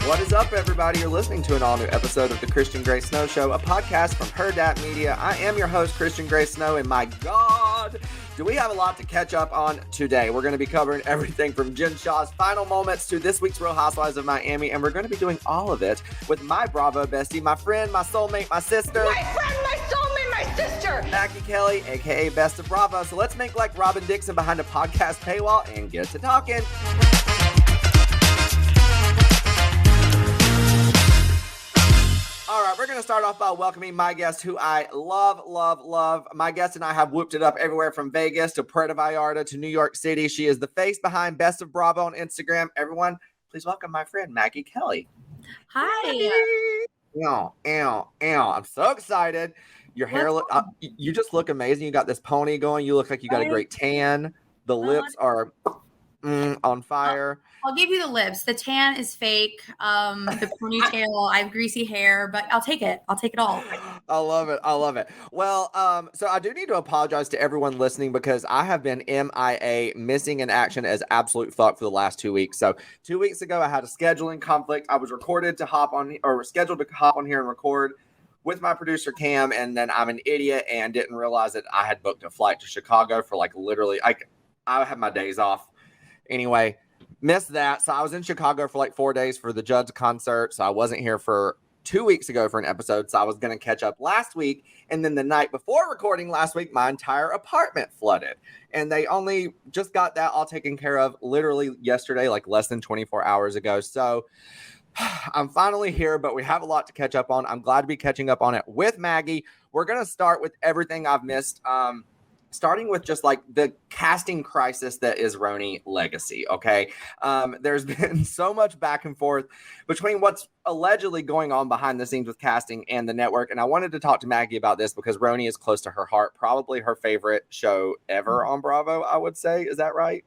What is up, everybody? You're listening to an all-new episode of the Christian Gray Snow Show, a podcast from Hurrdat Media. I am your host, Christian Gray Snow, and my God, do we have a lot to catch up on today. We're going to be covering everything from Jen Shah's final moments to this week's Real Housewives of Miami, and we're going to be doing all of it with my Bravo bestie, my friend, my soulmate, my sister. My friend, my soulmate, my sister. Maggie Kelley, a.k.a. Best of Bravo. So let's make like Robin Dixon behind a podcast paywall and get to talking. All right, we're going to start off by welcoming my guest, who I love. My guest and I have whooped it up everywhere from Vegas to Puerto Vallarta to New York City. She is the face behind Best of Bravo on Instagram. Everyone, please welcome my friend, Maggie Kelley. Hi. I'm so excited. Your hair, you just look amazing. You got this pony going. You look like you got a great tan. The lips are on fire. I'll give you the lips. The tan is fake. The ponytail, I have greasy hair, but I'll take it. I'll take it all. I love it. Well, so I do need to apologize to everyone listening because I have been MIA, missing in action as absolute fuck for the last 2 weeks. So 2 weeks ago, I had a scheduling conflict. I was scheduled to hop on here and record with my producer Cam, and then I'm an idiot and didn't realize that I had booked a flight to Chicago for like literally, I had my days off. Anyway, missed that. So I was in Chicago for like 4 days for the Judd's concert. So I wasn't here for 2 weeks ago for an episode. So I was going to catch up last week. And then the night before recording last week, my entire apartment flooded. And they only just got that all taken care of literally yesterday, like less than 24 hours ago. So I'm finally here, but we have a lot to catch up on. I'm glad to be catching up on it with Maggie. We're going to start with everything I've missed. Starting with just like the casting crisis that is Roni Legacy, okay? There's been so much back and forth between what's allegedly going on behind the scenes with casting and the network, and I wanted to talk to Maggie about this because Roni is close to her heart, probably her favorite show ever on Bravo, I would say. Is that right?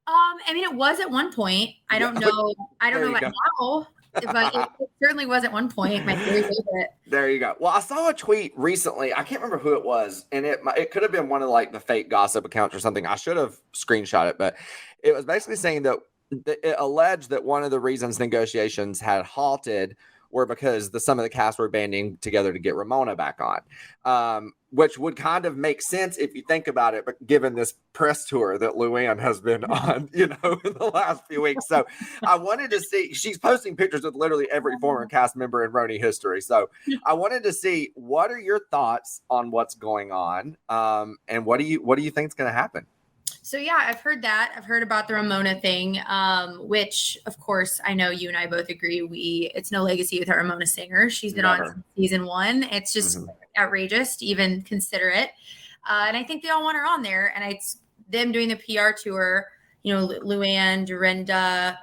I mean, it was at one point. I don't know about now. But it certainly was at one point my favorite. There you go. Well, I saw a tweet recently. I can't remember who it was, and it could have been one of like the fake gossip accounts or something. I should have screenshot it, but it was basically saying that it alleged that one of the reasons negotiations had halted were because some of the cast were banding together to get Ramona back on, which would kind of make sense if you think about it, but given this press tour that Luann has been on, in the last few weeks. So I wanted to see, she's posting pictures with literally every former cast member in Roni history. So I wanted to see, what are your thoughts on what's going on? And what do you think is going to happen? So yeah, I've heard that. I've heard about the Ramona thing, which of course I know you and I both agree. It's no legacy without Ramona Singer. She's been on season 1. It's just outrageous to even consider it. And I think they all want her on there. And it's them doing the PR tour, Luann, Dorinda,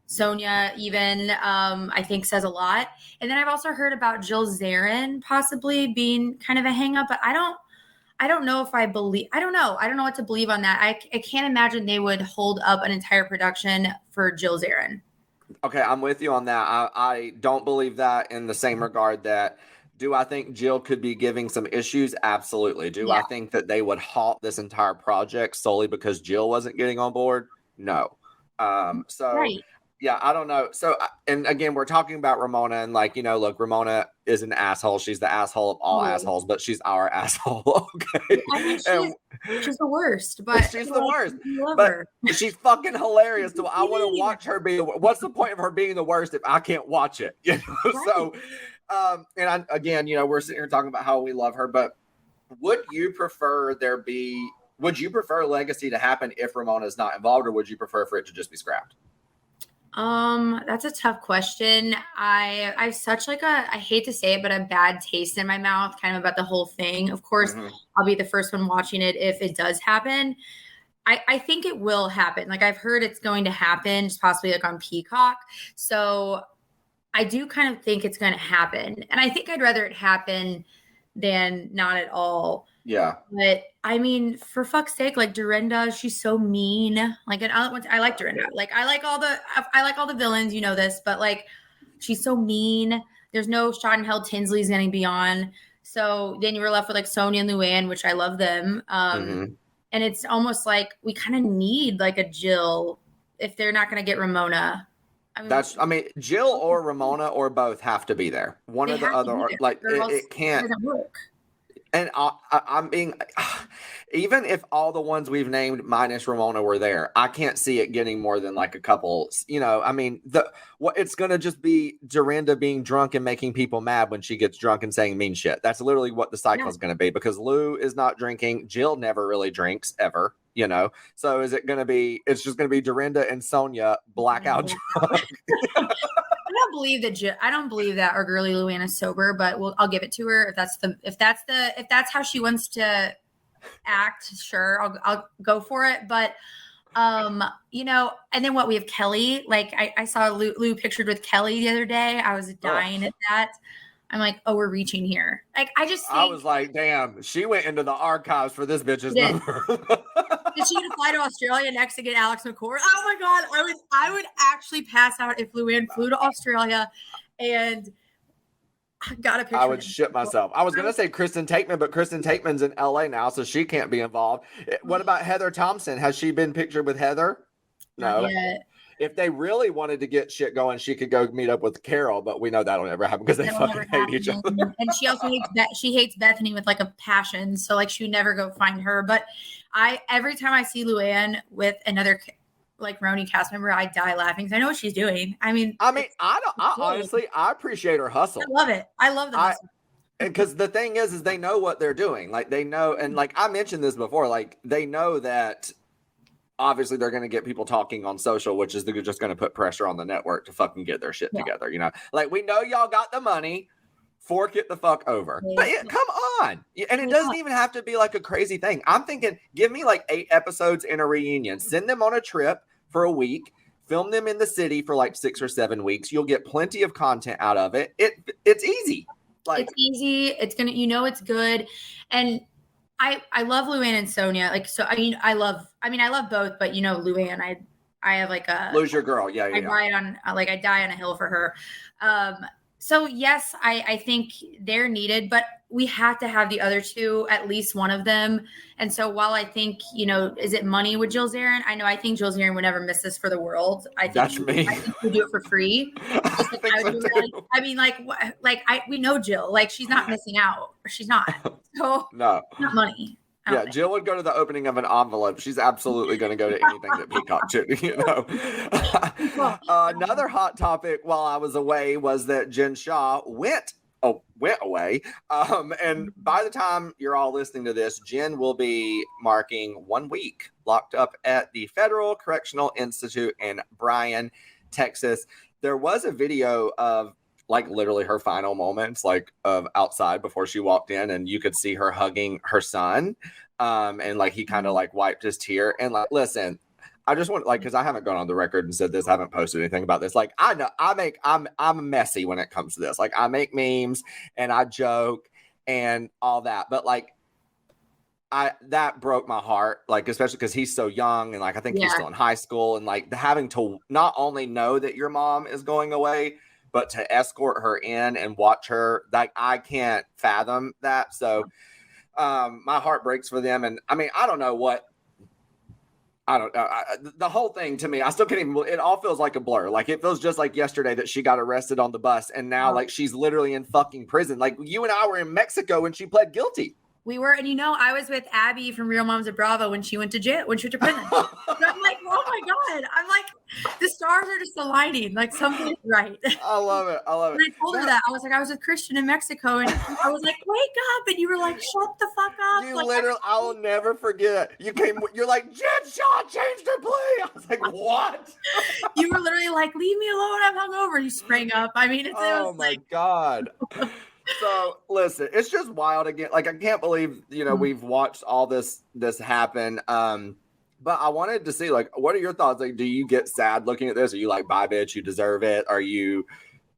Sonia even, I think says a lot. And then I've also heard about Jill Zarin possibly being kind of a hang up, but I don't know if I believe, I don't know what to believe on that. I can't imagine they would hold up an entire production for Jill Zarin. Okay, I'm with you on that. I don't believe that in the same regard that, do I think Jill could be giving some issues? Absolutely. Do I think that they would halt this entire project solely because Jill wasn't getting on board? No. Yeah, I don't know. So, and again, we're talking about Ramona and look, Ramona is an asshole. She's the asshole of all assholes, but she's our asshole. Okay. I mean, she's the worst, but she's the worst. But she's fucking hilarious. So I want to watch her be. What's the point of her being the worst if I can't watch it? Right. So, again, we're sitting here talking about how we love her, but would you prefer Legacy to happen if Ramona is not involved, or would you prefer for it to just be scrapped? That's a tough question. I have such I hate to say it, but a bad taste in my mouth kind of about the whole thing. Of course, I'll be the first one watching it if it does happen. I think it will happen. I've heard it's going to happen, just possibly on Peacock. So I do kind of think it's going to happen. And I think I'd rather it happen than not at all. Yeah. But I mean, for fuck's sake, Dorinda, she's so mean. I like Dorinda. I like all the villains, this, but she's so mean. There's no Sean Held Tinsley's going to be on. So then you were left with Sonia and Luann, which I love them. And it's almost we kind of need a Jill if they're not going to get Ramona. I mean, Jill or Ramona or both have to be there. One or the other, or like it can't. It doesn't work. And I'm being, even if all the ones we've named minus Ramona were there, I can't see it getting more than like a couple. You know, I mean, it's going to just be Dorinda being drunk and making people mad when she gets drunk and saying mean shit. That's literally what the cycle is going to be, because Lou is not drinking. Jill never really drinks ever, you know. So is it going to be? It's just going to be Dorinda and Sonia blackout drunk. I don't believe that our girly Luann is sober, but I'll give it to her if that's how she wants to act. Sure, I'll go for it. But you know, and then we have Kelley. Like I saw Lou pictured with Kelley the other day. I was dying at that. I'm like, oh, we're reaching here. Like I was like, damn, she went into the archives for this bitch's number. Did she fly to Australia next to get Alex McCord? Oh my God. I would actually pass out if Luann flew to Australia and got a picture. I would shit myself. I was going to say Kristen Tateman, but Kristen Tateman's in LA now, so she can't be involved. What about Heather Thompson? Has she been pictured with Heather? No. Not yet. If they really wanted to get shit going, she could go meet up with Carol, but we know that'll never happen because they fucking hate each other. And she also hates Bethany with like a passion. So like she would never go find her. But every time I see Luann with another like Roni cast member, I die laughing because I know what she's doing. I honestly appreciate her hustle. I love it. I love the hustle. Because the thing is they know what they're doing. Like they know, and like I mentioned this before, like they know that obviously they're going to get people talking on social, which is just going to put pressure on the network to fucking get their shit together. You know, like we know y'all got the money, fork it the fuck over. But come on. And it doesn't even have to be like a crazy thing. I'm thinking, give me like 8 episodes in a reunion, send them on a trip for a week, film them in the city for like 6 or 7 weeks. You'll get plenty of content out of it. It's easy. Like it's easy. It's going to, it's good. And I love Luann and Sonia. Like, so, I love both, but Luann, I have like a lose your girl. Yeah. I die on a hill for her. So yes, I think they're needed, but we have to have the other two, at least one of them. And so while I think, is it money with Jill Zarin? I think Jill Zarin would never miss this for the world. I think we do it for free. We know Jill, like she's not missing out. She's not. So no, not money. Yeah, Jill would go to the opening of an envelope. She's absolutely going to go to anything that Peacock should, Another hot topic while I was away was that Jen Shaw went away. And by the time you're all listening to this, Jen will be marking 1 week locked up at the Federal Correctional Institute in Bryan, Texas. There was a video of like literally her final moments, like of outside before she walked in, and you could see her hugging her son. And like he kind of like wiped his tear. And like, listen, I just want because I haven't gone on the record and said this, I haven't posted anything about this. Like I know I'm messy when it comes to this. Like I make memes and I joke and all that, but like that broke my heart, like especially because he's so young and like I think he's still in high school, and like having to not only know that your mom is going away, but to escort her in and watch her, like I can't fathom that. So my heart breaks for them. And I mean, I don't know. The whole thing to me, I still can't even, it all feels like a blur. Like it feels just like yesterday that she got arrested on the bus and now like she's literally in fucking prison. Like you and I were in Mexico when she pled guilty. We were, and I was with Abby from Real Moms of Bravo when she went to jail, when she went to prison. So I'm like, oh my God. I'm like, the stars are just aligning. Like something is right. I love it. And I told her that. I was like, I was with Christian in Mexico. And I was like, wake up. And you were like, shut the fuck up. You literally, I will never forget. You're like, Jen Shaw changed her plea. I was like, what? You were literally like, leave me alone. I'm hungover. You sprang up. I mean, it was my God. So listen, it's just wild again. Like I can't believe we've watched all this happen. But I wanted to see like, what are your thoughts? Like, do you get sad looking at this? Are you like, bye, bitch, you deserve it? Are you?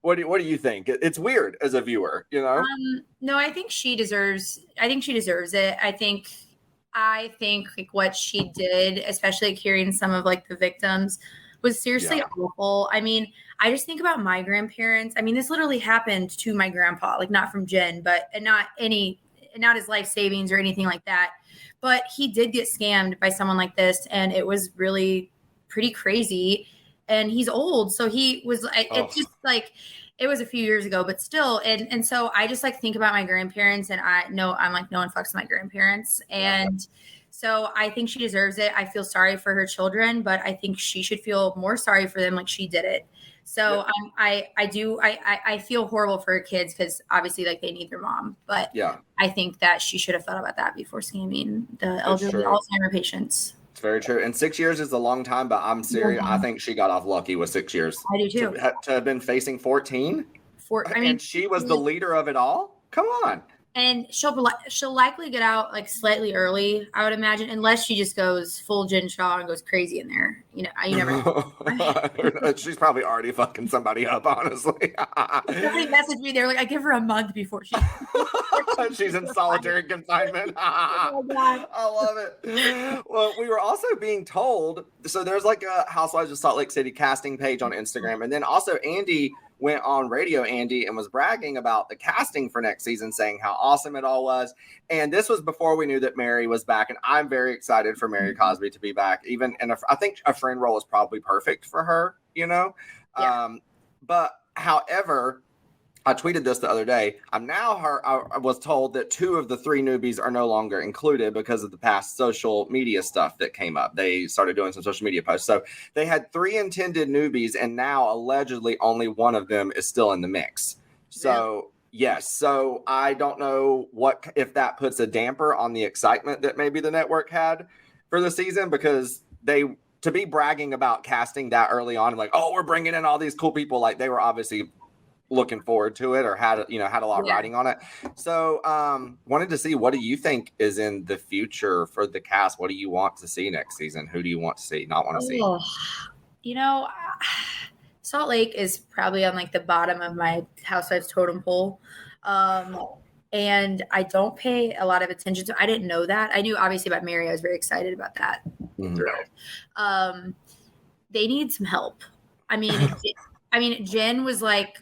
What do you think? It's weird as a viewer, No, I think she deserves. I think she deserves it. I think like what she did, especially like hearing some of like the victims, was seriously awful. I mean, I just think about my grandparents. I mean, this literally happened to my grandpa, like not from Jen, but not his life savings or anything like that. But he did get scammed by someone like this. And it was really pretty crazy. and he's old. So he was, it's just like, it was a few years ago, but still. And so I just like think about my grandparents, and I'm like, no one fucks my grandparents. And so I think she deserves it. I feel sorry for her children, but I think she should feel more sorry for them like she did it. So I feel horrible for her kids because obviously like they need their mom, but I think that she should have thought about that before scamming the elderly Alzheimer patients. It's very true. And 6 years is a long time, but I'm serious. I think she got off lucky with 6 years. I do too. To have been facing 14? And she was the leader of it all? Come on. And she'll likely get out like slightly early, I would imagine, unless she just goes full Jen Shaw and goes crazy in there. You never know. She's probably already fucking somebody up, honestly. Somebody messaged me. They're like, I give her a month before she's in solitary confinement. Oh God. I love it. Well, we were also being told, so there's like a Housewives of Salt Lake City casting page on Instagram. And then also Andy went on radio, and was bragging about the casting for next season, saying how awesome it all was. And this was before we knew that Mary was back. And I'm very excited for Mary Cosby to be back. I think a friend role is probably perfect for her, but however, I tweeted this the other day. I was told that 2 of the 3 newbies are no longer included because of the past social media stuff that came up. They started doing some social media posts. So they had 3 intended newbies, and now allegedly only one of them is still in the mix. So yes. So I don't know if that puts a damper on the excitement that maybe the network had for the season, because to be bragging about casting that early on and like, oh, we're bringing in all these cool people. Like they were obviously looking forward to it or had a lot of writing on it. So wanted to see, what do you think is in the future for the cast? What do you want to see next season? Who do you want to see, not want to see? Salt Lake is probably on like the bottom of my Housewives totem pole. And I don't pay a lot of attention to, I didn't know that. I knew obviously about Mary. I was very excited about that. Mm-hmm. They need some help. I mean, Jen was like,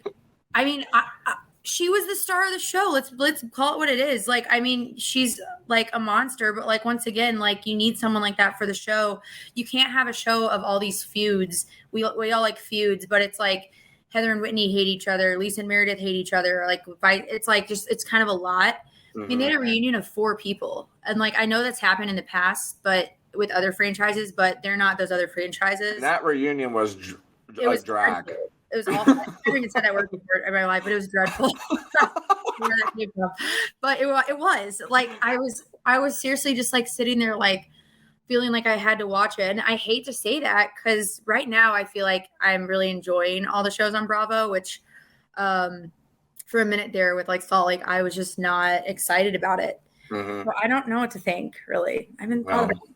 she was the star of the show. Let's call it what it is. Like, I mean, she's like a monster, but like, once again, like you need someone like that for the show. You can't have a show of all these feuds. We all like feuds, but it's like Heather and Whitney hate each other. Lisa and Meredith hate each other. Like, it's like, it's kind of a lot. Mm-hmm. I mean, they had a reunion of 4 people. And like, I know that's happened in the past, but with other franchises, but they're not those other franchises. That reunion was a drag. Dreadful. It was awful. I never even said that word before in my life, but it was dreadful. But it was like, I was seriously just like sitting there, like feeling like I had to watch it. And I hate to say that because right now I feel like I'm really enjoying all the shows on Bravo, which for a minute there with like Salt Lake, I was just not excited about it. Mm-hmm. So I don't know what to think, really. I haven't thought about it.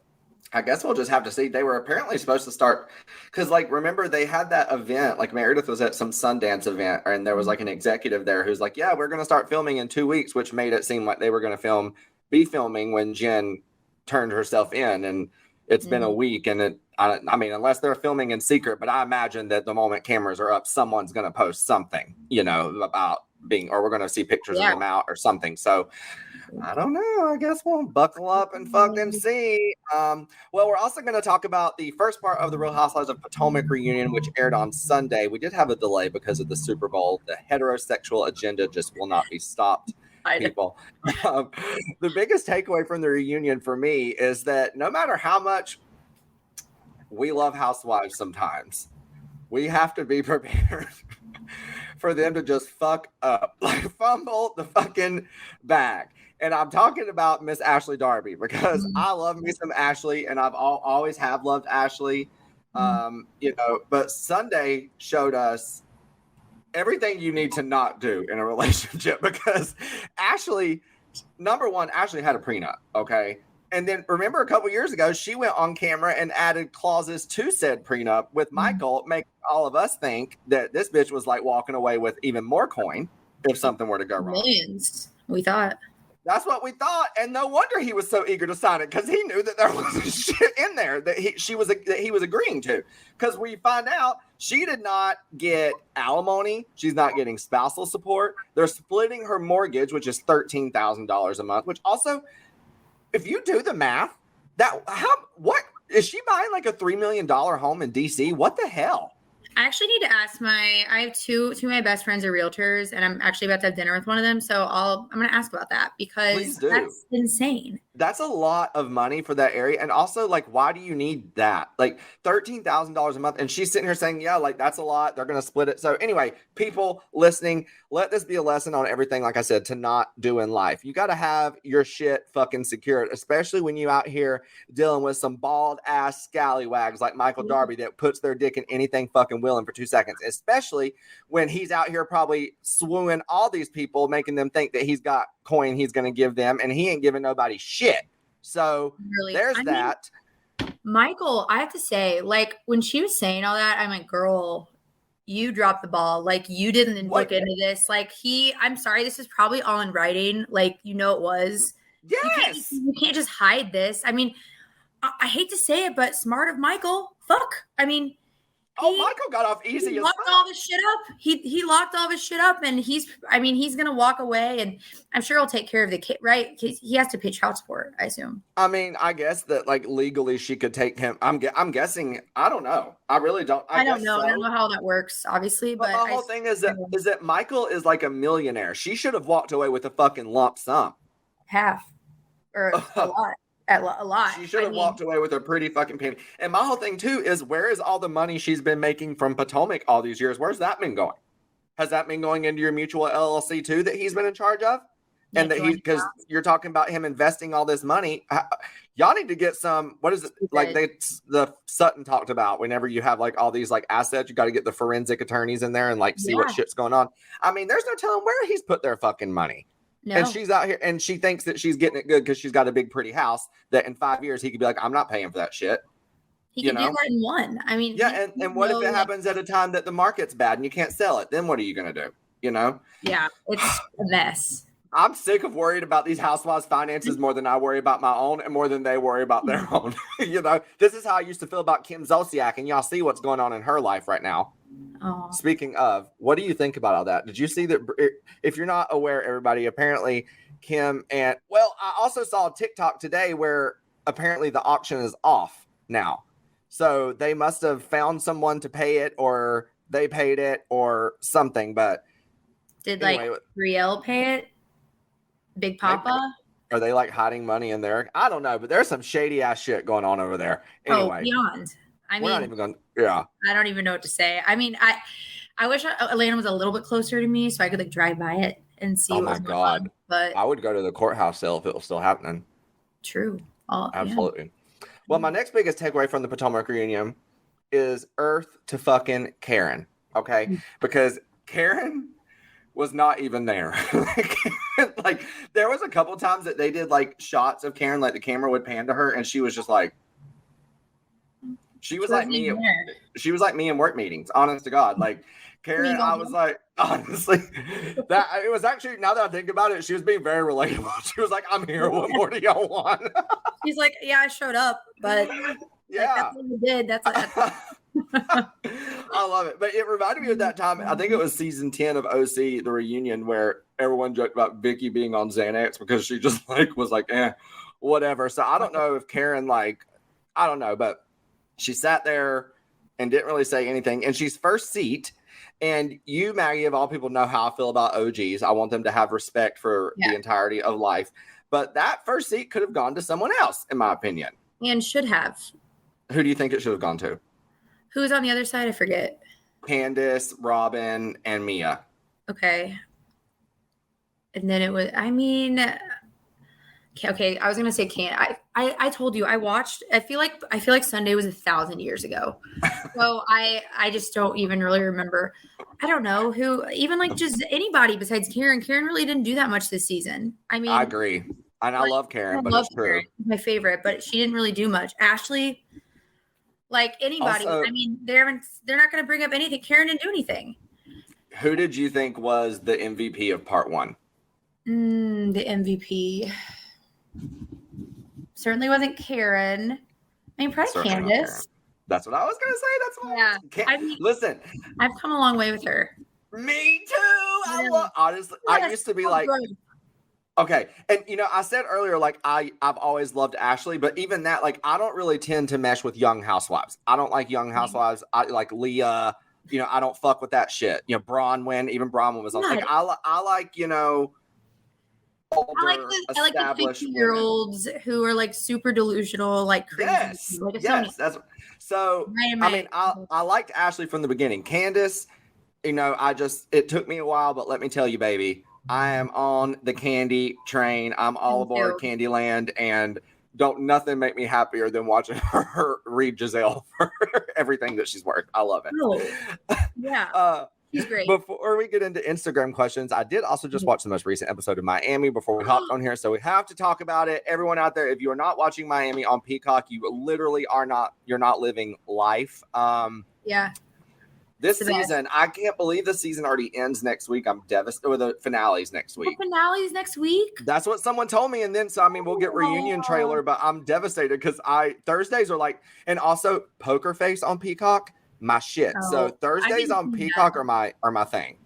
I guess we'll just have to see. They were apparently supposed to start because, like, remember they had that event. Like Meredith was at some Sundance event, and there was like an executive there who's like, "Yeah, we're going to start filming in 2 weeks," which made it seem like they were going to be filming when Jen turned herself in, and it's been a week. And I mean, unless they're filming in secret, but I imagine that the moment cameras are up, someone's going to post something, about or we're going to see pictures of them out or something. So I don't know. I guess we'll buckle up and fucking see. Well, we're also going to talk about the first part of the Real Housewives of Potomac reunion, which aired on Sunday. We did have a delay because of the Super Bowl. The heterosexual agenda just will not be stopped, people. The biggest takeaway from the reunion for me is that no matter how much we love housewives sometimes, we have to be prepared for them to just fuck up, like fumble the fucking bag. And I'm talking about Miss Ashley Darby because I love me some Ashley, and I've always have loved Ashley. But Sunday showed us everything you need to not do in a relationship because Ashley, number one, Ashley had a prenup, okay? And then remember a couple years ago, she went on camera and added clauses to said prenup with Michael, making all of us think that this bitch was like walking away with even more coin if something were to go wrong. Millions, we thought. That's what we thought, and no wonder he was so eager to sign it because he knew that there was shit in there that he was agreeing to. Because we find out she did not get alimony, she's not getting spousal support. They're splitting her mortgage, which is $13,000 a month. Which also, if you do the math, what is she buying like a $3 million home in DC? What the hell? I actually need to ask I have two of my best friends are realtors, and I'm actually about to have dinner with one of them. So I'm going to ask about that because that's insane. That's a lot of money for that area. And also, like, why do you need that? Like $13,000 a month. And she's sitting here saying, yeah, like that's a lot. They're going to split it. So anyway, people listening, let this be a lesson on everything, like I said, to not do in life. You got to have your shit fucking secured, especially when you out here dealing with some bald ass scallywags like Michael Darby that puts their dick in anything fucking willing for 2 seconds, especially when he's out here probably swooning all these people, making them think that he's got coin he's going to give them, and he ain't giving nobody shit. So there's that. Michael, I have to say, like, when she was saying all that, I'm like, girl, you dropped the ball. Like, you didn't look into this. Like, I'm sorry, this is probably all in writing. Like, it was. Yes. You can't just hide this. I mean, I hate to say it, but smart of Michael. Fuck. I mean, Michael got off easy. He locked all this shit up. He locked all this shit up, and he's gonna walk away, and I'm sure he'll take care of the kid, right? He has to pay child support, I assume. I mean, I guess that like legally she could take him. I'm guessing. I don't know. I really don't. I don't know. So. I don't know how that works, obviously. But my whole thing is that Michael is like a millionaire. She should have walked away with a fucking lump sum. Half or a lot. A lot. She should have walked away with a pretty fucking penny. And my whole thing too is, where is all the money she's been making from Potomac all these years? Where's that been going? Has that been going into your mutual LLC too that he's been in charge of? And that because you're talking about him investing all this money, y'all need to get some. What is it like? The Sutton talked about. Whenever you have like all these like assets, you got to get the forensic attorneys in there and like see what shit's going on. I mean, there's no telling where he's put their fucking money. No. And she's out here and she thinks that she's getting it good because she's got a big, pretty house that in 5 years he could be like, I'm not paying for that shit. He can do that in one. I mean, yeah. And what if it happens at a time that the market's bad and you can't sell it? Then what are you going to do? Yeah, it's a mess. I'm sick of worried about these housewives' finances more than I worry about my own and more than they worry about their own. This is how I used to feel about Kim Zolciak, and y'all see what's going on in her life right now. Oh. Speaking of, what do you think about all that? Did you see that? If you're not aware, everybody, apparently Kim I also saw a TikTok today where apparently the auction is off now. So they must have found someone to pay it, or they paid it or something. But did anyway, like Riel pay it? Big Papa? Are they like hiding money in there? I don't know, but there's some shady ass shit going on over there. Anyway, beyond. I mean, we're not even going. Yeah, I don't even know what to say. I mean, I wish Atlanta was a little bit closer to me so I could like drive by it and see. Oh my god! On, but I would go to the courthouse sale if it was still happening. True. Absolutely. Yeah. Well, my next biggest takeaway from the Potomac reunion is Earth to fucking Karen. Okay, because Karen was not even there. Like there was a couple times that they did like shots of Karen, like the camera would pan to her, and she was just like. She was like me. She was like me in work meetings. Honest to God, like Karen, I was like, honestly, that it was actually. Now that I think about it, she was being very relatable. She was like, "I'm here. What more do y'all want?" She's like, "Yeah, I showed up, but yeah, that's what we did. That's what." I love it. But it reminded me of that time. I think it was season 10 of OC, the reunion, where everyone joked about Vicky being on Xanax because she just like was like, whatever. So I don't know if Karen I don't know, but. She sat there and didn't really say anything. And she's first seat. And you, Maggie, of all people, know how I feel about OGs. I want them to have respect for the entirety of life. But that first seat could have gone to someone else, in my opinion. And should have. Who do you think it should have gone to? Who was on the other side? I forget. Candace, Robin, and Mia. Okay. And then it was, okay, I was gonna say I told you I watched. I feel like Sunday was 1,000 years ago, so I just don't even really remember. I don't know who, even like just anybody besides Karen. Karen really didn't do that much this season. I mean, I agree, and I love Karen, but it's true. My favorite, but she didn't really do much. Ashley, like anybody. Also, I mean, they're not gonna bring up anything. Karen didn't do anything. Who did you think was the MVP of part one? The MVP. Certainly wasn't Karen. I mean, probably Candace. That's what I was going to say. That's why. Listen, I've come a long way with her. Me too. Honestly, I used to be like, okay. And, I said earlier, like, I've always loved Ashley, but even that, like, I don't really tend to mesh with young housewives. I don't like young housewives. I like Leah, I don't fuck with that shit. Bronwyn, even Bronwyn was on. Like I like, older, I like the established 50-year-olds who are like super delusional, like crazy. Yes, like yes. I liked Ashley from the beginning. Candace, it took me a while, but let me tell you, baby, I am on the Candy train. I'm all aboard Candyland, and don't nothing make me happier than watching her read Giselle for everything that she's worth. I love it. Oh, yeah. She's great. Before we get into Instagram questions, I did also just watch the most recent episode of Miami before we hopped on here, so we have to talk about it. Everyone out there, if you are not watching Miami on Peacock, you literally you're not living life. Yeah. This season, I can't believe the season already ends next week. I'm devastated. Or the finale's next week. The finale's next week? That's what someone told me. And then, we'll get reunion trailer, but I'm devastated because Thursdays are like, and also Poker Face on Peacock, my shit. So Thursdays on Peacock are my thing.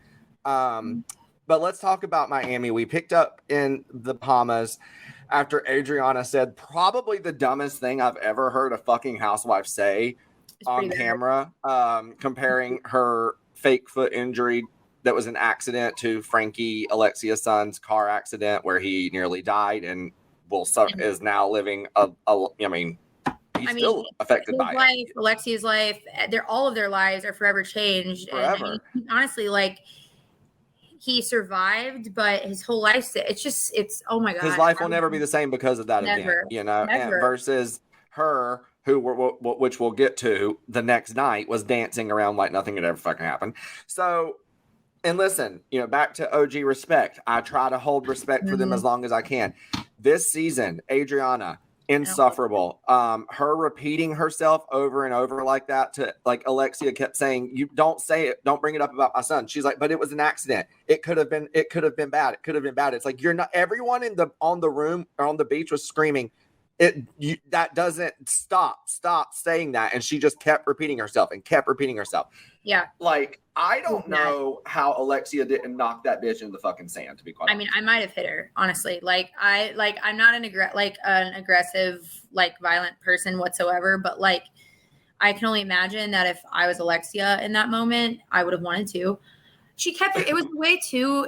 But let's talk about Miami. We picked up in the Bahamas after Adriana said probably the dumbest thing I've ever heard a fucking housewife say on camera, comparing her fake foot injury that was an accident to Frankie Alexia's son's car accident where he nearly died and is now living he's still affected by it. Alexia's life, all of their lives are forever changed. Forever. And honestly, like, he survived, but his whole life, it's oh my God. His life will never be the same because of that event, and versus her, which we'll get to the next night, was dancing around like nothing had ever fucking happened. So, and listen, back to OG respect. I try to hold respect for them as long as I can. This season, Adriana, insufferable. Her repeating herself over and over like that to, like, Alexia kept saying, "You don't say it. Don't bring it up about my son." She's like, "But it was an accident. It could have been bad. It could have been bad." It's like, you're not. Everyone on the room or on the beach was screaming, that doesn't stop saying that. And she just kept repeating herself. Yeah. Like, I don't know how Alexia didn't knock that bitch in the fucking sand, to be quite honest. I mean, I might have hit her, honestly. I'm not an aggressive, like, violent person whatsoever, but like, I can only imagine that if I was Alexia in that moment, I would have wanted to. It was the way too,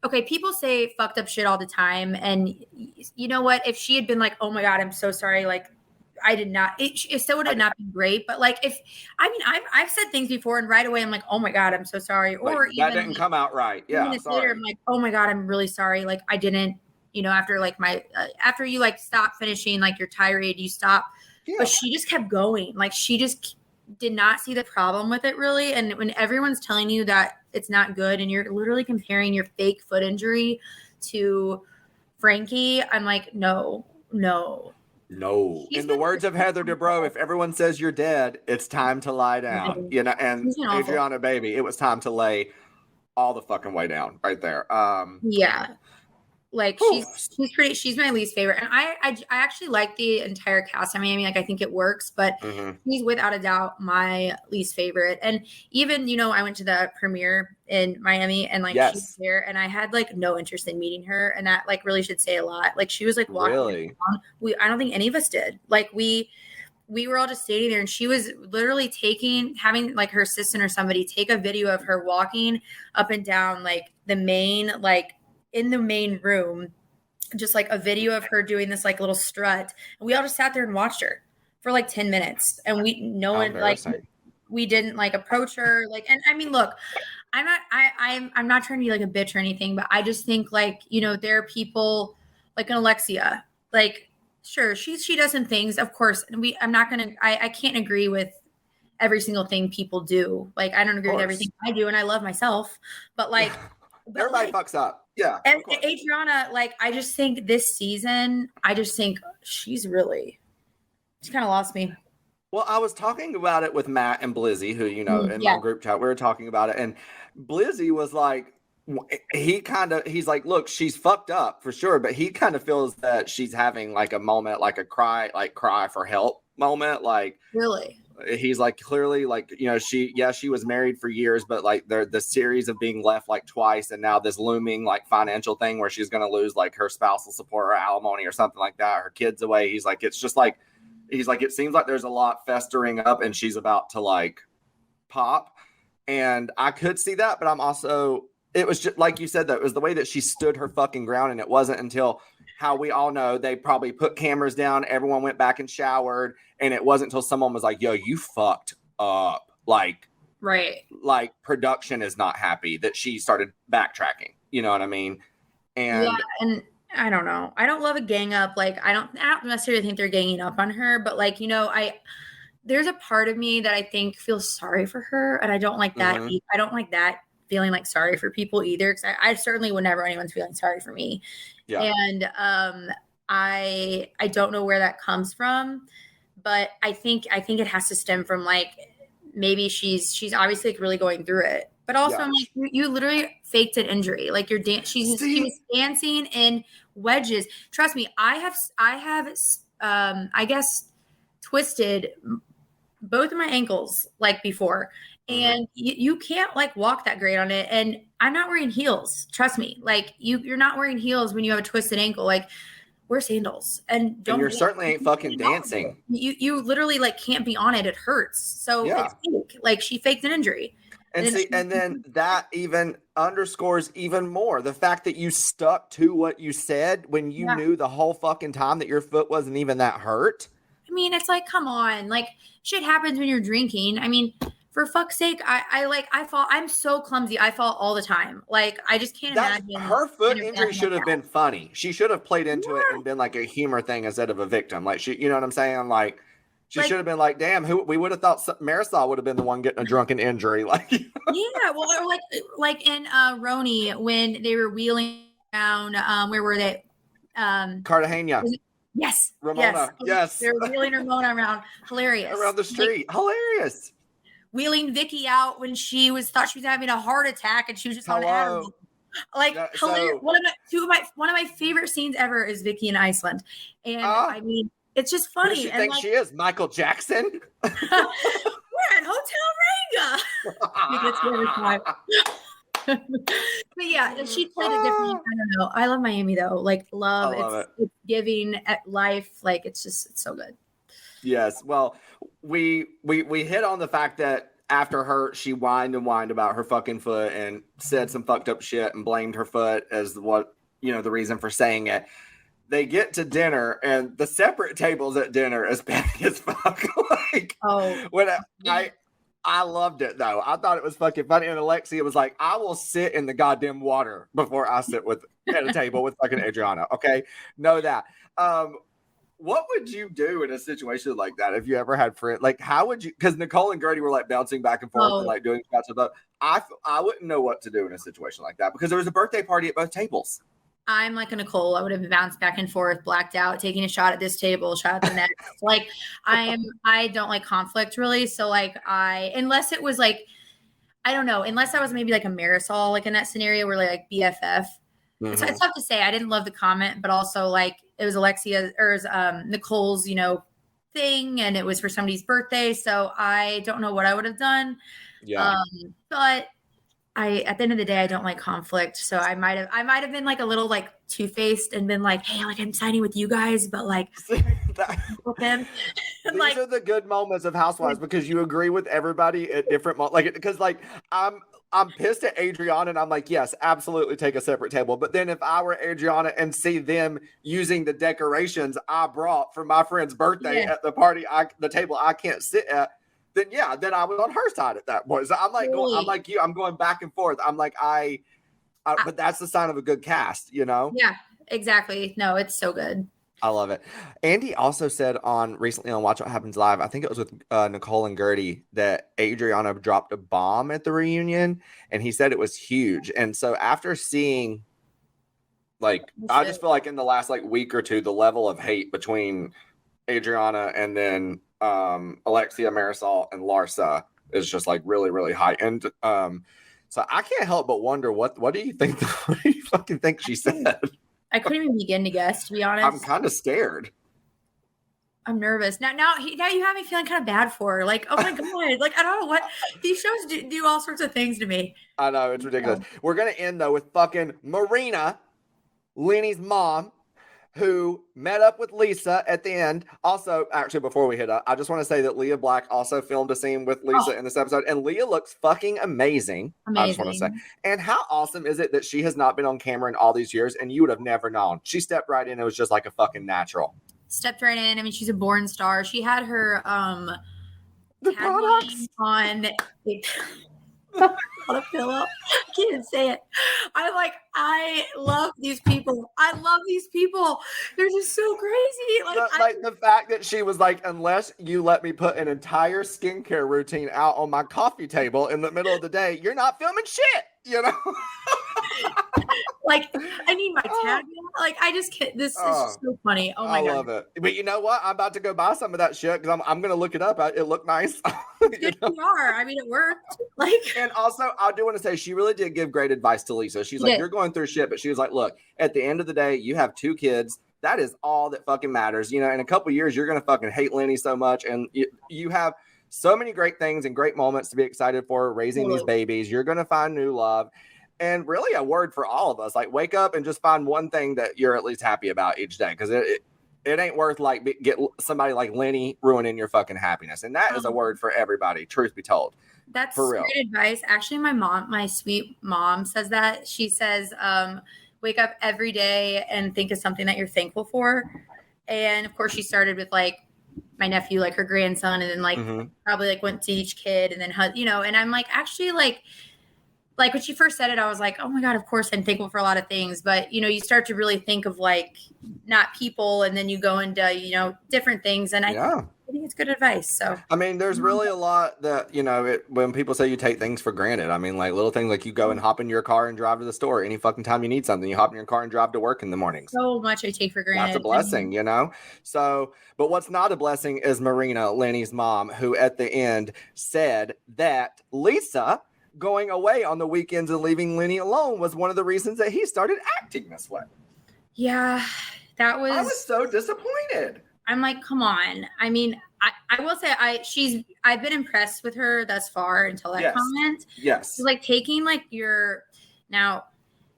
okay, people say fucked up shit all the time. And you know what? If she had been like, "Oh my God, I'm so sorry," like, I did not, it still would have not been great. But like, I've said things before and right away I'm like, "Oh my God, I'm so sorry." Like, or that didn't come out right. Yeah. Minutes later, I'm like, "Oh my God, I'm really sorry. Like, I didn't, after like after you like stop finishing like your tirade, you stop." Yeah. But she just kept going. Like, she just did not see the problem with it really. And when everyone's telling you that it's not good and you're literally comparing your fake foot injury to Frankie, I'm like, no. In the words of Heather Dubrow, if everyone says you're dead, it's time to lie down. And Adriana, baby, it was time to lay all the fucking way down right there. Yeah. Like, she's my least favorite. And I actually like the entire cast of Miami. Like, I think it works, but he's without a doubt my least favorite. And even, I went to the premiere in Miami and like, she's there and I had like no interest in meeting her. And that like really should say a lot. Like, she was like walking around. I don't think any of us did. Like, we were all just standing there and she was literally having like her assistant or somebody take a video of her walking up and down like the main, like, in the main room, just like a video of her doing this like little strut. And we all just sat there and watched her for like 10 minutes. And we didn't like approach her. Like, and I mean, look, I'm not trying to be like a bitch or anything, but I just think like, there are people like an Alexia, like, sure, she does some things, of course. And I can't agree with every single thing people do. Like, I don't agree with everything I do and I love myself, but like, everybody fucks up. Yeah. And Adriana, like, I just think this season, she kind of lost me. Well, I was talking about it with Matt and Blizzy, who, in my group chat, we were talking about it. And Blizzy was like, he's like, look, she's fucked up for sure. But he kind of feels that she's having like a moment, like a cry for help moment. Like, really? He's like, clearly, like, she was married for years, but like the series of being left like twice, and now this looming like financial thing where she's going to lose like her spousal support or alimony or something like that, her kids away. He's like, it seems like there's a lot festering up and she's about to like pop. And I could see that, but I'm also, it was just like you said, though, it was the way that she stood her fucking ground. And it wasn't until how we all know they probably put cameras down. Everyone went back and showered. And it wasn't until someone was like, yo, you fucked up. Like, right. Like production is not happy that she started backtracking. You know what I mean? And yeah, and I don't know. I don't love a gang up. Like, I don't necessarily think they're ganging up on her, but like, you know, there's a part of me that I think feels sorry for her. And I don't like that. Mhm. I don't like that feeling like sorry for people either. Cause I certainly would never anyone's feeling sorry for me. Yeah. And I don't know where that comes from, but I think it has to stem from like, maybe she's obviously like really going through it. But also, I'm like, you literally faked an injury. Like she was dancing in wedges. Trust me, I have I guess twisted both of my ankles like before, and you can't like walk that great on it. And I'm not wearing heels. Trust me, like you're not wearing heels when you have a twisted ankle. Like wear sandals and don't. And you certainly ain't fucking dancing. You literally like can't be on it. It hurts. So it's fake. Like she faked an injury. And then that even underscores even more the fact that you stuck to what you said when you knew the whole fucking time that your foot wasn't even that hurt. I mean, it's like, come on, like shit happens when you're drinking. I mean, for fuck's sake, I fall. I'm so clumsy. I fall all the time. Like, I just can't imagine. Her foot injury should have been funny. She should have played into it and been like a humor thing instead of a victim. Like she, you know what I'm saying? Like, she should have been like, damn, we would have thought Marisol would have been the one getting a drunken injury. Like, yeah, well, or like in Roni when they were wheeling around, where were they? Cartagena. Yes. Ramona. Yes. They were wheeling Ramona around. Hilarious. Around the street. Like, hilarious. Wheeling Vicky out when she thought she was having a heart attack and she was just on Adderall. Like, hilarious. One of my favorite scenes ever is Vicky in Iceland. And I mean, it's just funny. Who does she think she is? Michael Jackson? We're at Hotel Ranga. But yeah, she played it differently. I don't know. I love Miami though. Like love, it's giving at life. Like it's so good. Yes. Well, we hit on the fact that after her, she whined about her fucking foot and said some fucked up shit and blamed her foot as the reason for saying it. They get to dinner and the separate tables at dinner is petty as fuck. Like, I loved it though. I thought it was fucking funny. And Alexia was like, I will sit in the goddamn water before I sit at a table with fucking Adriana. Okay. Know that. What would you do in a situation like that if you ever had friends? Like, how would you? Because Nicole and Gertie were like bouncing back and forth and like doing shots of both. I wouldn't know what to do in a situation like that because there was a birthday party at both tables. I'm like a Nicole. I would have bounced back and forth, blacked out, taking a shot at this table, shot at the next. Like I don't like conflict really. So like unless it was like, I don't know, unless I was maybe like a Marisol, like in that scenario where like BFF. Mm-hmm. It's tough to say. I didn't love the comment, but also like it was Alexia or it was, Nicole's, thing. And it was for somebody's birthday. So I don't know what I would have done. Yeah. But at the end of the day, I don't like conflict. So I might have been like a little like two-faced and been like, hey, like I'm signing with you guys, but like with them. These are the good moments of Housewives because you agree with everybody at different moments. Like, because like I'm pissed at Adriana and I'm like, yes, absolutely take a separate table. But then if I were Adriana and see them using the decorations I brought for my friend's birthday at the party, the table I can't sit at, then I was on her side at that point. So I'm like, I'm going back and forth. I'm like, but that's the sign of a good cast, Yeah, exactly. No, it's so good. I love it. Andy also said recently on Watch What Happens Live, I think it was with Nicole and Gertie, that Adriana dropped a bomb at the reunion, and he said it was huge. And so after seeing, like, I just feel like in the last like week or two, the level of hate between Adriana and then Alexia, Marisol, and Larsa is just like really, really heightened. So I can't help but wonder what do you think? What do you fucking think she said? I couldn't even begin to guess, to be honest. I'm kind of scared. I'm nervous now. You have me feeling kind of bad for her. Like, oh my god! Like, I don't know what these shows do all sorts of things to me. I know, it's ridiculous. We're gonna end though with fucking Marina, Lenny's mom, who met up with Lisa at the end. Also, actually, before we hit up, I just want to say that Leah Black also filmed a scene with Lisa in this episode, and Leah looks fucking amazing. I just want to say. And how awesome is it that she has not been on camera in all these years, and you would have never known. She stepped right in. It was just like a fucking natural. Stepped right in. I mean, she's a born star. She had her the products on on a pillow. I can't even say it. I love these people. They're just so crazy. Like the fact that she was like, unless you let me put an entire skincare routine out on my coffee table in the middle of the day, you're not filming shit, you know? Like, I need my tag. Like, I just can't. This is just so funny. Oh my God. I love it. But you know what? I'm about to go buy some of that shit because I'm going to look it up. It looked nice. You are. I mean, it worked. And also, I do want to say she really did give great advice to Lisa. She's like, you're going through shit, but she was like, look, at the end of the day, you have 2 kids. That is all that fucking matters. You know, in a couple of years, you're going to fucking hate Lenny so much. And you have so many great things and great moments to be excited for raising these babies. You're going to find new love. And really a word for all of us, like wake up and just find one thing that you're at least happy about each day. Because it ain't worth like get somebody like Lenny ruining your fucking happiness. And that is a word for everybody, truth be told. That's for real. Great advice. Actually, my sweet mom says that. She says, wake up every day and think of something that you're thankful for. And of course she started with like my nephew, like her grandson, and then like probably like went to each kid and then, you know, and I'm like, actually like when she first said it, I was like, oh my God, of course I'm thankful for a lot of things. But, you know, you start to really think of like not people, and then you go into, you know, different things. And I think it's good advice. So, I mean, there's really a lot that, you know, when people say you take things for granted, I mean, like little things like you go and hop in your car and drive to the store any fucking time you need something. You hop in your car and drive to work in the mornings. So much I take for granted. That's a blessing, you know? So, but what's not a blessing is Marina, Lenny's mom, who at the end said that Lisa going away on the weekends and leaving Lenny alone was one of the reasons that he started acting this way. Yeah, I was so disappointed. I'm like, come on. I mean, I will say I've been impressed with her thus far until that comment. Yes. So, like taking like now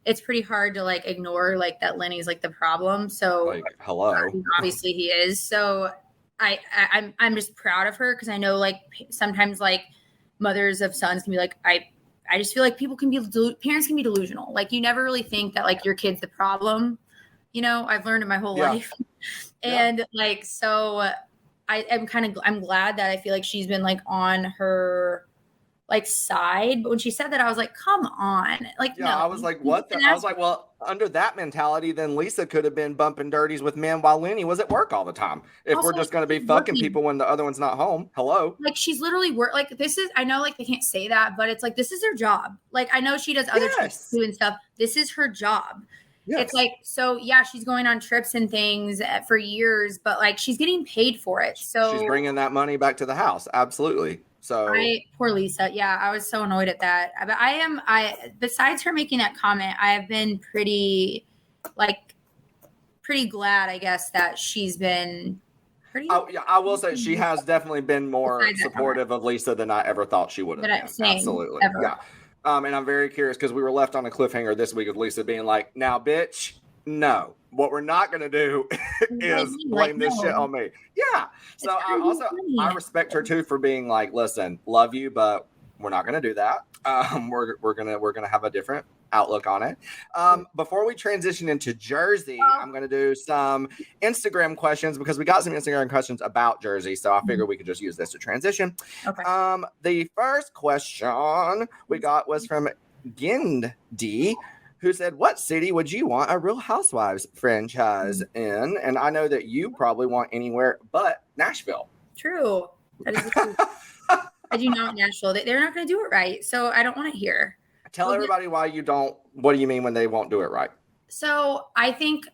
it's pretty hard to like ignore like that Lenny's like the problem. So like, hello. Obviously he is. So I'm just proud of her because I know like sometimes like mothers of sons can be like, I just feel like parents can be delusional. Like you never really think that like your kid's the problem. You know, I've learned it my whole life. And like, so I'm glad that I feel like she's been like on her like side. But when she said that, I was like, come on. Like, no. I was like, what? I was like, well, under that mentality, then Lisa could have been bumping dirties with men while Lenny was at work all the time. If also, we're just going to be fucking people when the other one's not home. Hello. Like she's literally like I know like they can't say that, but it's like, this is her job. Like I know she does other trips too and stuff. This is her job. Yes. It's like, so yeah, she's going on trips and things for years, but like she's getting paid for it. So she's bringing that money back to the house. Absolutely. So poor Lisa. Yeah, I was so annoyed at that. But besides her making that comment, I have been pretty glad, I guess, that she's been pretty. I will say she has definitely been more supportive of Lisa than I ever thought she would have been. Absolutely. Ever. Yeah. And I'm very curious because we were left on a cliffhanger this week with Lisa being like, now, bitch, no. What we're not going to do is blame this shit on me. Yeah. So I respect her too for being like, listen, love you, but we're not going to do that. We're gonna have a different outlook on it. Before we transition into Jersey, I'm going to do some Instagram questions because we got some Instagram questions about Jersey. So I figured we could just use this to transition. Okay. The first question we got was from Gindy, who said, what city would you want a Real Housewives franchise in? And I know that you probably want anywhere but Nashville. True. That is the truth. I do not want Nashville. They're not going to do it right. So I don't want it here. Tell everybody why you don't. What do you mean when they won't do it right? So I think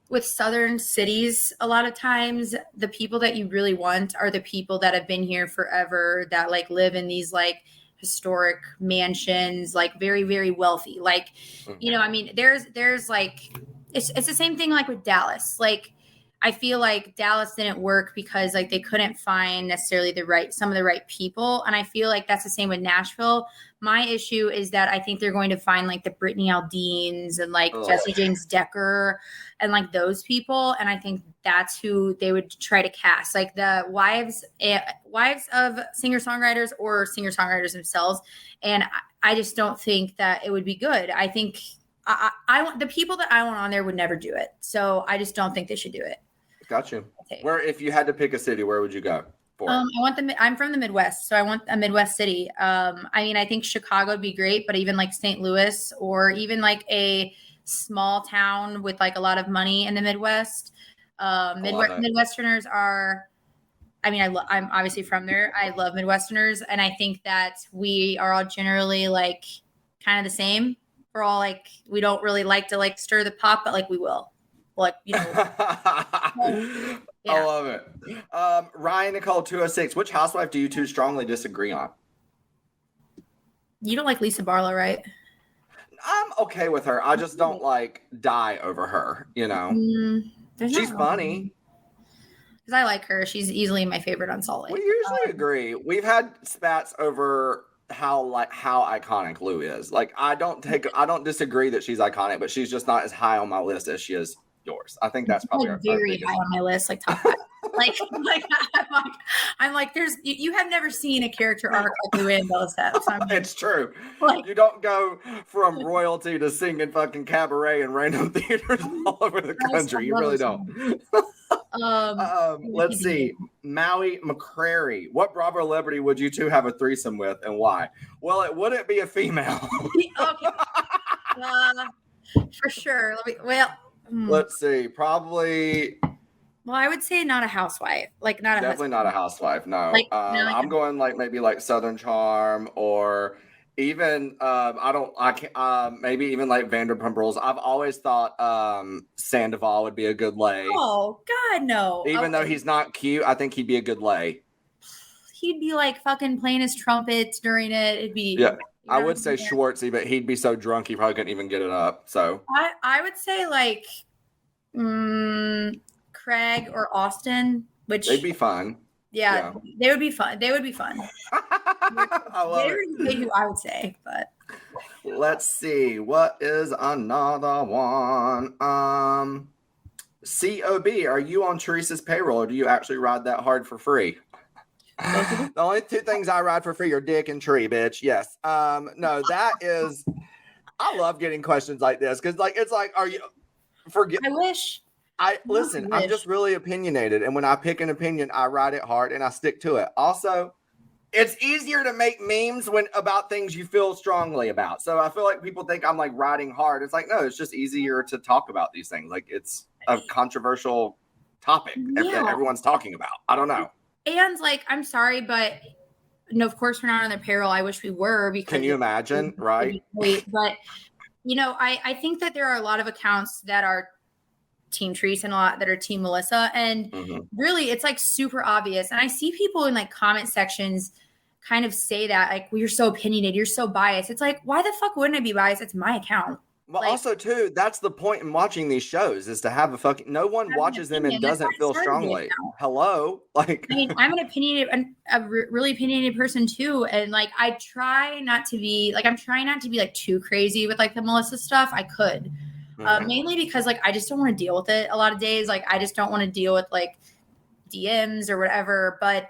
with southern cities, a lot of times the people that you really want are the people that have been here forever, that like live in these like historic mansions, like very, very wealthy. Like, you know, I mean, there's like, it's the same thing like with Dallas. Like, I feel like Dallas didn't work because like they couldn't find necessarily some of the right people. And I feel like that's the same with Nashville. My issue is that I think they're going to find like the Brittany Aldeans and like Jesse James Decker and like those people. And I think that's who they would try to cast, like the wives of singer-songwriters or singer-songwriters themselves. And I just don't think that it would be good. I think I want the people that I want on there would never do it. So I just don't think they should do it. Got you. Where, if you had to pick a city, where would you go for? I'm from the Midwest, so I want a Midwest city. I mean, I think Chicago would be great, but even like St. Louis or even like a small town with like a lot of money in the Midwest. Midwesterners are, I mean, I'm obviously from there. I love Midwesterners. And I think that we are all generally like kind of the same. We're all like, we don't really like to like stir the pot, but like we will. Like, you know. I love it. Ryan Nicole 206, which housewife do you two strongly disagree on? You don't like Lisa Barlow, right? I'm okay with her. I just don't like die over her, you know. She's funny. Because I like her. She's easily my favorite on Salt Lake. We usually agree. We've had spats over how iconic Lou is. Like I don't disagree that she's iconic, but she's just not as high on my list as she is yours. I think that's probably like very high on my list, like top 5. I'm like, there's you have never seen a character arc like Lou Ann Bell has. So it's true. Like, you don't go from royalty to singing fucking cabaret in random theaters all over the country. You really don't. Let's see. Maui McCrary. What Bravo celebrity would you two have a threesome with and why? Well, it wouldn't be a female. Okay. For sure. Let's see. Probably. Well, I would say not a housewife. Like not definitely not a housewife. No. Like, I'm going like maybe like Southern Charm or even maybe even like Vanderpump Rules. I've always thought Sandoval would be a good lay. Oh God, no. Even though he's not cute, I think he'd be a good lay. He'd be like fucking playing his trumpet during it. It'd be I would say Schwartzy, but he'd be so drunk he probably couldn't even get it up. So I would say like Craig or Austin, which they'd be fun. Yeah, they would be fun. They would be fun. I love it. Who I would say, but let's see. What is another one? COB, are you on Teresa's payroll or do you actually ride that hard for free? The only two things I ride for free are dick and tree, bitch. Yes. No, that is. I love getting questions like this because, like, it's like, are you? I wish. Listen. I'm just really opinionated, and when I pick an opinion, I ride it hard and I stick to it. Also, it's easier to make memes about things you feel strongly about. So I feel like people think I'm like riding hard. It's like no, it's just easier to talk about these things. Like it's a controversial topic that everyone's talking about. I don't know. And like, I'm sorry, but no, of course we're not on their payroll. I wish we were because can you imagine, right? But you know, I think that there are a lot of accounts that are Team Teresa and a lot that are Team Melissa. And really it's like super obvious. And I see people in like comment sections kind of say that like, well, you're so opinionated, you're so biased. It's like, why the fuck wouldn't I be biased? It's my account. Well, like, also too, that's the point in watching these shows is to have a fucking. No one watches them and doesn't feel strongly. Hello, like. I mean, I'm a really opinionated person too, and like I try not to be like I'm trying not to be like too crazy with like the Melissa stuff. I could, mainly because like I just don't want to deal with it a lot of days. Like I just don't want to deal with like DMs or whatever. But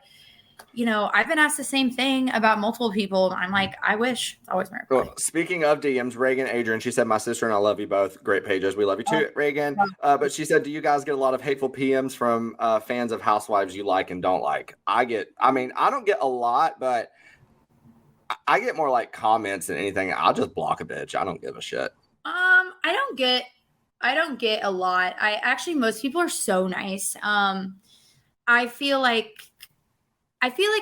you know, I've been asked the same thing about multiple people. I'm like, I wish. It's always my reply. Well, speaking of DMs, Reagan Adrian, she said, my sister and I love you both. Great pages. We love you too, Reagan. But she said, do you guys get a lot of hateful PMs from fans of housewives you like and don't like? I don't get a lot, but I get more like comments than anything. I'll just block a bitch. I don't give a shit. I don't get a lot. Most people are so nice. I feel like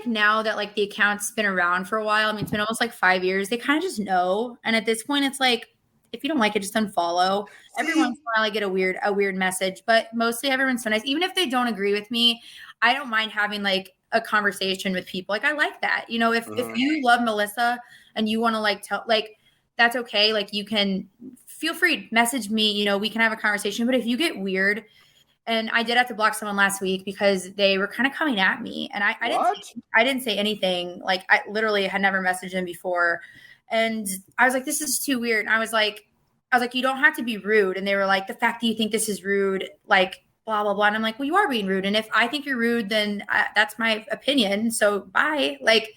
now that like the account's been around for a while, I mean, it's been almost like 5 years. They kind of just know. And at this point, it's like, if you don't like it, just unfollow. Every once in a while I get a weird message, but mostly everyone's so nice. Even if they don't agree with me, I don't mind having like a conversation with people. Like I like that. You know, if you love Melissa and you want to like tell, like, that's okay. Like you can feel free to message me, you know, we can have a conversation. But if you get weird And I did have to block someone last week because they were kind of coming at me. And I didn't say anything. Like, I literally had never messaged them before. And I was like, this is too weird. And I was like, you don't have to be rude. And they were like, the fact that you think this is rude, like, blah, blah, blah. And I'm like, well, you are being rude. And if I think you're rude, then that's my opinion. So bye. Like,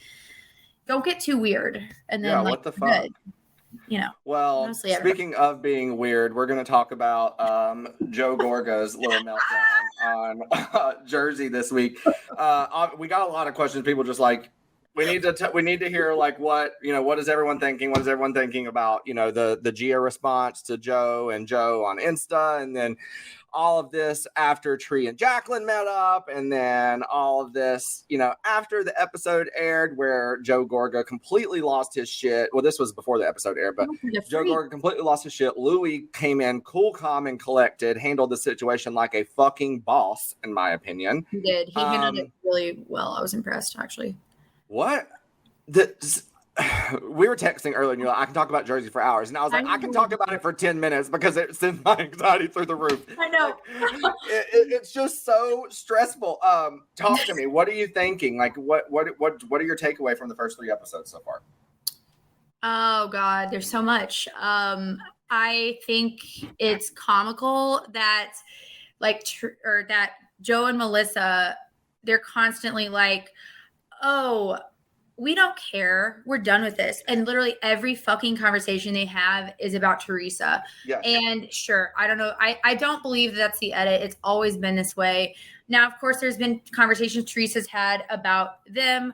don't get too weird. And then, what the fuck? Good. You know, well, speaking of being weird, we're going to talk about Joe Gorga's little meltdown on Jersey this week. We got a lot of questions. People just like, we need to hear like what is everyone thinking? What is everyone thinking about, the Gia response to Joe and Joe on Insta, and then all of this after Tree and Jacqueline met up, and then all of this, after the episode aired where Joe Gorga completely lost his shit. Well, this was before the episode aired, but Joe Gorga completely lost his shit. Louis came in cool, calm, and collected, handled the situation like a fucking boss, in my opinion. He did. He handled it really well. I was impressed, actually. What? We were texting earlier and you're like, I can talk about Jersey for hours. And I was like, I can talk about it for 10 minutes because it sends my anxiety through the roof. I know. It's just so stressful. Talk to me. What are you thinking? Like, what are your takeaway from the first 3 episodes so far? Oh God, there's so much. I think it's comical that that Joe and Melissa, they're constantly like, oh, we don't care. We're done with this. And literally every fucking conversation they have is about Teresa. Yes. And sure, I don't know. I don't believe that's the edit. It's always been this way. Now, of course, there's been conversations Teresa's had about them,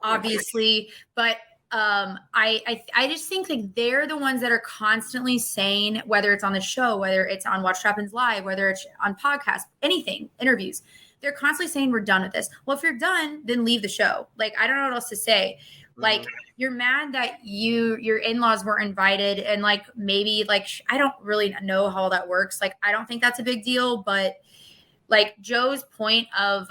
obviously. But I just think like they're the ones that are constantly saying, whether it's on the show, whether it's on Watch What Happens Live, whether it's on podcasts, anything, interviews, they're constantly saying we're done with this. Well, if you're done, then leave the show. Like, I don't know what else to say. Like, you're mad that your in-laws weren't invited, and like maybe like I don't really know how all that works. Like, I don't think that's a big deal, but like Joe's point of,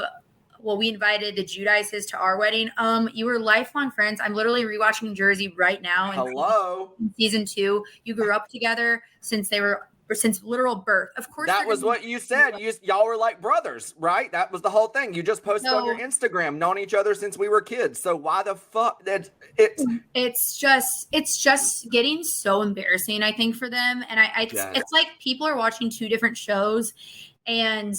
well, we invited the Judices to our wedding. You were lifelong friends. I'm literally rewatching Jersey right now. Hello. In season 2, you grew up together since literal birth. Of course. That was what you said. Y'all were like brothers, right? That was the whole thing. You just posted on your Instagram, known each other since we were kids. So why the fuck it's just getting so embarrassing, I think, for them. And it's like people are watching 2 different shows, and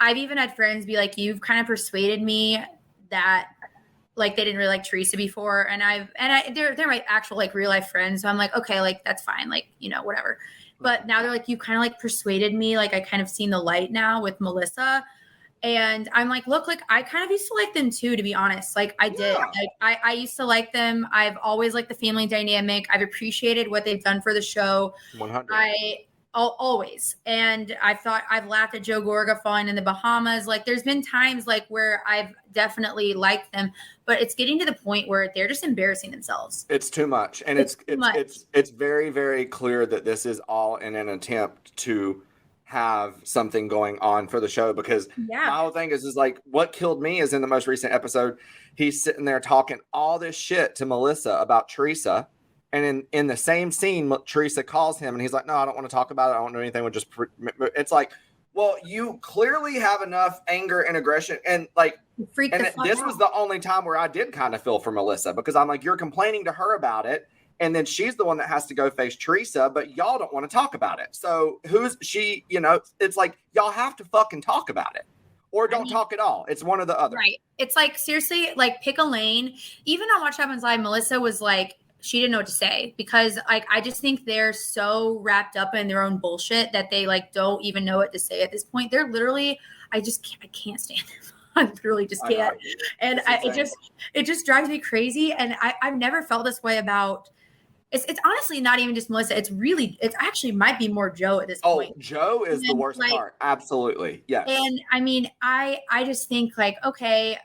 I've even had friends be like, you've kind of persuaded me that like they didn't really like Teresa before. And they're my actual like real life friends. So I'm like, okay, like that's fine. Like, whatever. But now they're like, you kind of like persuaded me. Like I kind of seen the light now with Melissa. And I'm like, look, like I kind of used to like them too, to be honest. Like I did. Like, I used to like them. I've always liked the family dynamic. I've appreciated what they've done for the show. 100. Always. And I've laughed at Joe Gorga falling in the Bahamas. Like there's been times like where I've definitely liked them, but it's getting to the point where they're just embarrassing themselves. It's too much. And it's very, very clear that this is all in an attempt to have something going on for the show, because my whole thing is like, what killed me is in the most recent episode, he's sitting there talking all this shit to Melissa about Teresa. And in the same scene, Teresa calls him and he's like, no, I don't want to talk about it. I don't want to do anything with just, it's like, well, you clearly have enough anger and aggression. And like, this was the only time where I did kind of feel for Melissa, because I'm like, you're complaining to her about it. And then she's the one that has to go face Teresa, but y'all don't want to talk about it. So who's she, it's like, y'all have to fucking talk about it. Or don't talk at all. It's one or the other. Right. It's like, seriously, like pick a lane. Even on Watch What Happens Live, Melissa was like, she didn't know what to say, because like I just think they're so wrapped up in their own bullshit that they like don't even know what to say at this point. They're literally, I can't stand them. I literally just can't. And it just drives me crazy. And I've never felt this way about. It's honestly not even just Melissa. It's actually might be more Joe at this point. Oh, Joe is the worst part. Absolutely. Yes. And I mean, I just think like, okay,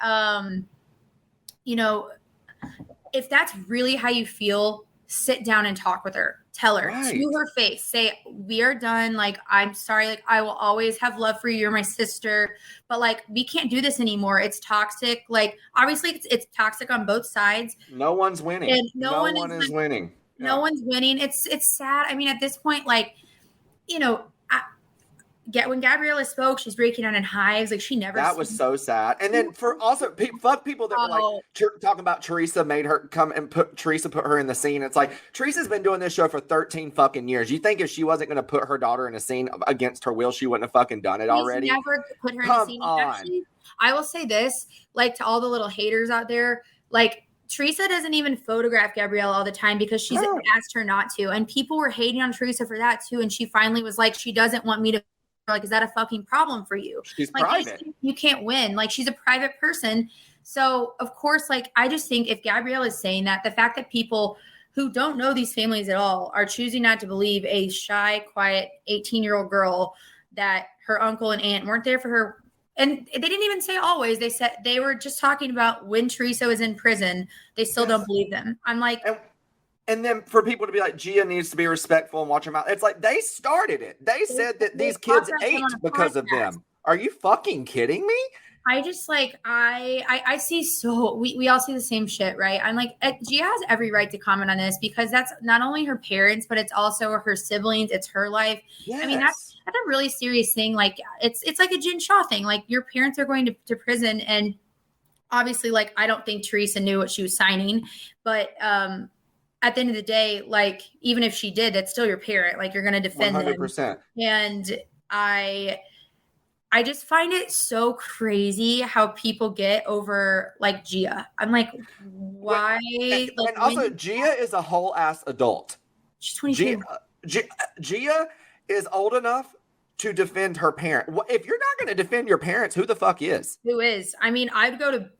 if that's really how you feel, sit down and talk with her. Tell her to her face. Say, we are done. Like, I'm sorry. Like, I will always have love for you. You're my sister. But like, we can't do this anymore. It's toxic. Like, obviously it's toxic on both sides. No one's winning. And no one is winning. No one's winning. It's sad. I mean, at this point, like, when Gabriella spoke, she's breaking down in hives. Like she never. That was so sad. And then for also fuck people that were like talking about Teresa made her come and put her in the scene. It's like Teresa's been doing this show for 13 fucking years. You think if she wasn't going to put her daughter in a scene against her will, she wouldn't have fucking done it already? Never put her in a scene. Actually, I will say this, like to all the little haters out there, like Teresa doesn't even photograph Gabriella all the time because she's asked her not to. And people were hating on Teresa for that too. And she finally was like, she doesn't want me to. Like, is that a fucking problem for you? She's like, private. You can't win. Like, she's a private person. So, of course, like, I just think if Gabrielle is saying that, the fact that people who don't know these families at all are choosing not to believe a shy, quiet 18-year-old girl that her uncle and aunt weren't there for her. And they didn't even say always. They said they were just talking about when Teresa was in prison. They still don't believe them. I'm like... And then for people to be like, Gia needs to be respectful and watch her mouth. It's like they started it. They said that these kids ate because of them. Are you fucking kidding me? I just like, I see we all see the same shit, right? I'm like, Gia has every right to comment on this because that's not only her parents, but it's also her siblings. It's her life. Yes. I mean, that's a really serious thing. Like it's like a Jen Shaw thing. Like your parents are going to prison. And obviously, like, I don't think Teresa knew what she was signing, but, at the end of the day, like, even if she did, that's still your parent. Like, you're going to defend 100%. Them. And I just find it so crazy how people get over, like, Gia. I'm like, why? And also, Gia is a whole ass adult. She's 22. Gia is old enough to defend her parent. If you're not going to defend your parents, who the fuck is? Who is? I mean, I'd go to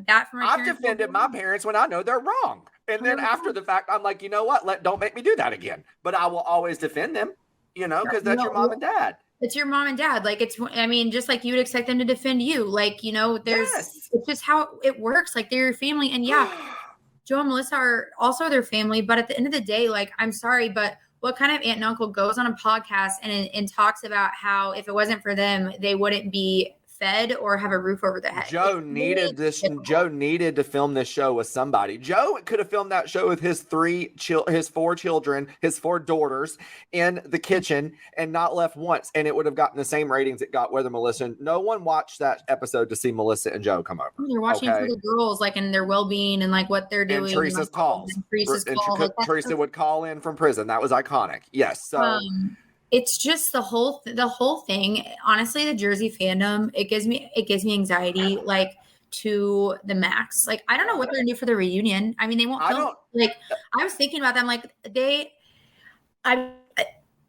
bat for my parents. I've defended my parents when I know they're wrong. And then after the fact, I'm like, you know what? Don't make me do that again. But I will always defend them, because that's your mom and dad. It's your mom and dad. Like, I mean, just like you would expect them to defend you. Like, it's just how it works. Like, they're your family. And yeah, Joe and Melissa are also their family. But at the end of the day, like, I'm sorry, but what kind of aunt and uncle goes on a podcast and talks about how if it wasn't for them, they wouldn't be fed or have a roof over their head? Joe needed to film this show with somebody. Joe could have filmed that show with his 4 children, his 4 daughters in the kitchen and not left once. And it would have gotten the same ratings it got whether Melissa. No one watched that episode to see Melissa and Joe come over. They're watching for the girls, like, and their well-being and like what they're doing. And Teresa's calls. Teresa would call in from prison. That was iconic. Yes. So it's just the whole thing. Honestly, the Jersey fandom, it gives me anxiety, like, to the max. Like, I don't know what they're gonna do for the reunion. I mean, they won't film, like, I was thinking about them, like,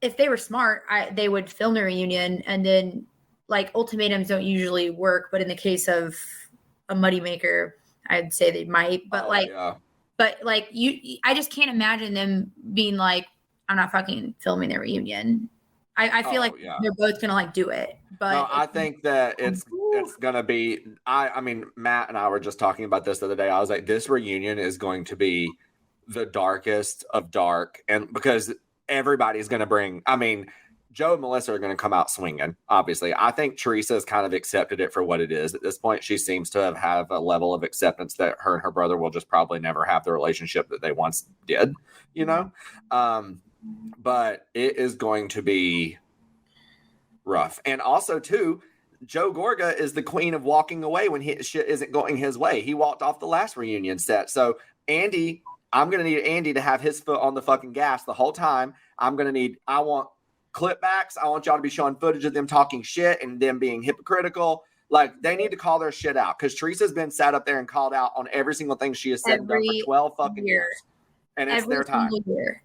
if they were smart, they would film the reunion, and then, like, ultimatums don't usually work, but in the case of a Muddy Maker, I'd say they might. But I just can't imagine them being like, I'm not fucking filming their reunion. I feel like they're both gonna like do it. But no, I think that it's gonna be. I mean, Matt and I were just talking about this the other day. I was like, this reunion is going to be the darkest of dark, and because everybody's gonna bring. I mean, Joe and Melissa are gonna come out swinging. Obviously, I think Teresa's kind of accepted it for what it is at this point. She seems to have a level of acceptance that her and her brother will just probably never have the relationship that they once did. But it is going to be rough. And also, too, Joe Gorga is the queen of walking away when shit isn't going his way. He walked off the last reunion set. So, Andy, I'm going to need Andy to have his foot on the fucking gas the whole time. I want clip backs. I want y'all to be showing footage of them talking shit and them being hypocritical. Like, they need to call their shit out because Teresa's been sat up there and called out on every single thing she has said and done for 12 fucking years. And it's their time.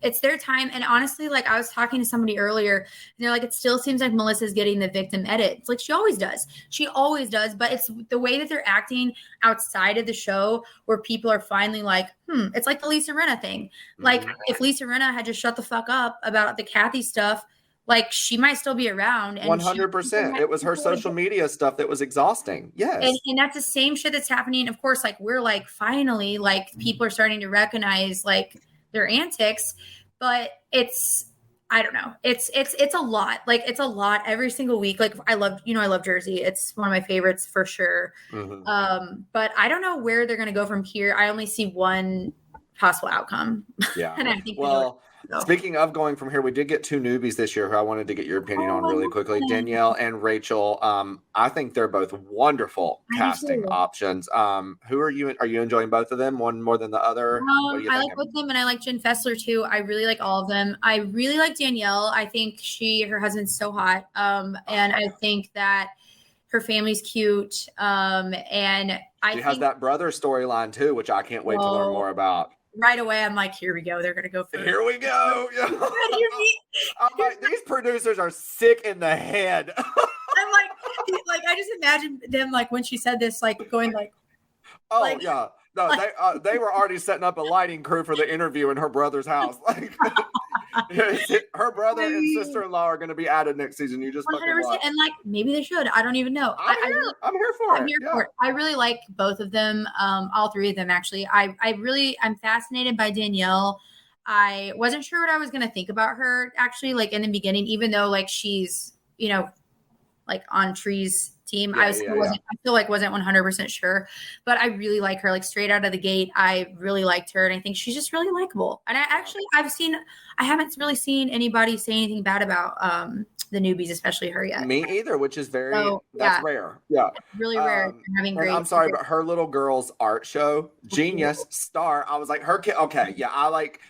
It's their time. And honestly, like, I was talking to somebody earlier, and they're like, it still seems like Melissa's getting the victim edit. It's like she always does. But it's the way that they're acting outside of the show where people are finally like, it's like the Lisa Rinna thing. Like, if Lisa Rinna had just shut the fuck up about the Kathy stuff, like, she might still be around. And 100%. It was her social media stuff that was exhausting. Yes. And that's the same shit that's happening. Of course, like, we're like, finally, like, people are starting to recognize, like, their antics, but I don't know. It's a lot. Like, it's a lot every single week. Like, I love Jersey. It's one of my favorites for sure. Mm-hmm. But I don't know where they're going to go from here. I only see one possible outcome. Yeah. And I think Speaking of going from here, we did get 2 newbies this year who I wanted to get your opinion on really quickly. Danielle and Rachel. I think they're both wonderful casting options. Who are you? Are you enjoying both of them? One more than the other? I like both of them, and I like Jen Fessler too. I really like all of them. I really like Danielle. I think her husband's so hot. And I think that her family's cute. And she has that brother storyline too, which I can't wait to learn more about. Right away, I'm like, here we go. They're gonna go for it. Here we go. I'm like, these producers are sick in the head. I'm like, I just imagine them like when she said this, like going like, oh like, yeah. No, they were already setting up a lighting crew for the interview in her brother's house. Like, her brother and sister-in-law are going to be added next season. You just 100%, and like maybe they should. I don't even know. I'm here for it. I really like both of them. All 3 of them actually. I'm fascinated by Danielle. I wasn't sure what I was going to think about her actually, like in the beginning, even though like she's like on Tree's team. I feel like wasn't 100% sure, but I really like her. Like straight out of the gate, I really liked her, and I think she's just really likable. And I haven't really seen anybody say anything bad about the newbies, especially her yet. Me either, which is that's rare. Yeah, really rare. Having great. I'm sorry, but her little girl's art show, genius star. I was like, her kid. Okay, yeah, I like.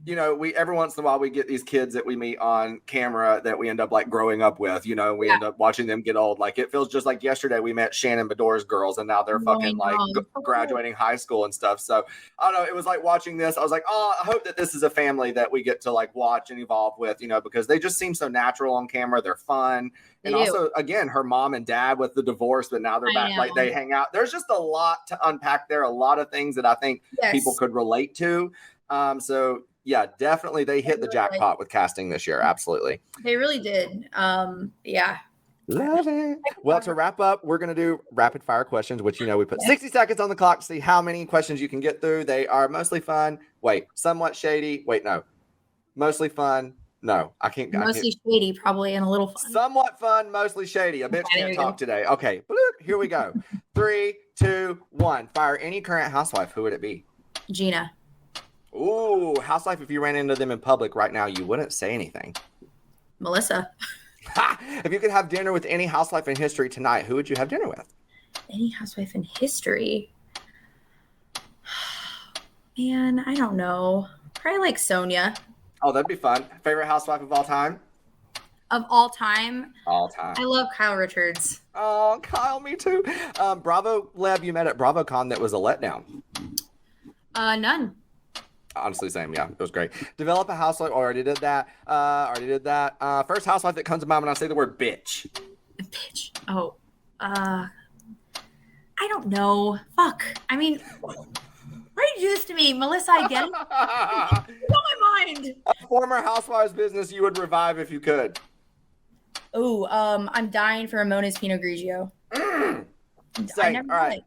We every once in a while we get these kids that we meet on camera that we end up like growing up with. We end up watching them get old. Like it feels just like yesterday we met Shannon Bedore's girls, and now they're fucking graduating high school and stuff. So I don't know. It was like watching this. I was like, oh, I hope that this is a family that we get to like watch and evolve with. Because they just seem so natural on camera. They're fun. And also, again, her mom and dad with the divorce, but now they're back. Like they hang out. There's just a lot to unpack there. A lot of things that I think people could relate to. So yeah, definitely they hit the jackpot with casting this year. Absolutely. They really did. Yeah. Love it. Well, to wrap up, we're going to do rapid fire questions, which, we put 60 seconds on the clock to see how many questions you can get through. They are mostly fun. Wait, somewhat shady. Wait, no. Mostly fun. No, I can't. Mostly shady, probably, and a little fun. Somewhat fun, mostly shady. A bitch can't talk today. Okay, bloop, here we go. 3, 2, 1. Fire any current housewife. Who would it be? Gina. Ooh, housewife. If you ran into them in public right now, you wouldn't say anything. Melissa. If you could have dinner with any housewife in history tonight, who would you have dinner with? Any housewife in history? Man, I don't know. Probably like Sonia. Oh, that'd be fun. Favorite housewife of all time? Of all time? All time. I love Kyle Richards. Oh, Kyle, me too. Bravo Leb, you met at BravoCon that was a letdown. None. Honestly, same. Yeah, it was great. Develop a housewife. Already did that. First housewife that comes to mind when I say the word bitch. Bitch. Oh. I don't know. Fuck. I mean, why did you do this to me? Melissa, I get it. It's on my mind. A former housewife's business you would revive if you could. Oh, I'm dying for Ramona's Pinot Grigio. Same. All right.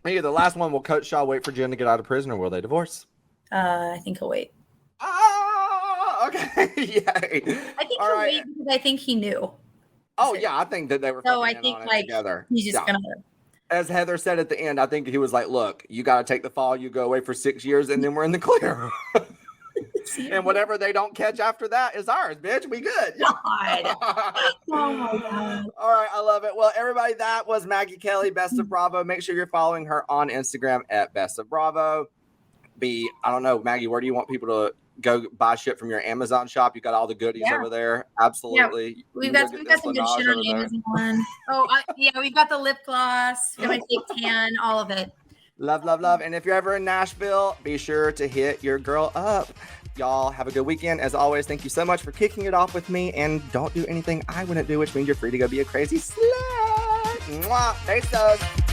Maybe the last one. Will Coach Shaw wait for Jen to get out of prison, or will they divorce? I think he'll wait. Okay. Yay. I think he'll wait because I think he knew. Oh, yeah. I think that they were together. He's just going to. As Heather said at the end, I think he was like, look, you got to take the fall. You go away for 6 years, and then we're in the clear. And whatever they don't catch after that is ours, bitch. We good. God. Oh, my God. All right. I love it. Well, everybody, that was Maggie Kelley, Best of Bravo. Make sure you're following her on Instagram at Best of Bravo. I don't know, Maggie, where do you want people to go buy shit from your Amazon shop? You got all the goodies over there. Absolutely. Yeah. We've got some good shit on Amazon. We've got the lip gloss, got my fake tan, all of it. Love, love, love. And if you're ever in Nashville, be sure to hit your girl up. Y'all have a good weekend. As always, thank you so much for kicking it off with me. And don't do anything I wouldn't do, which means you're free to go be a crazy slut. Mwah. Besos.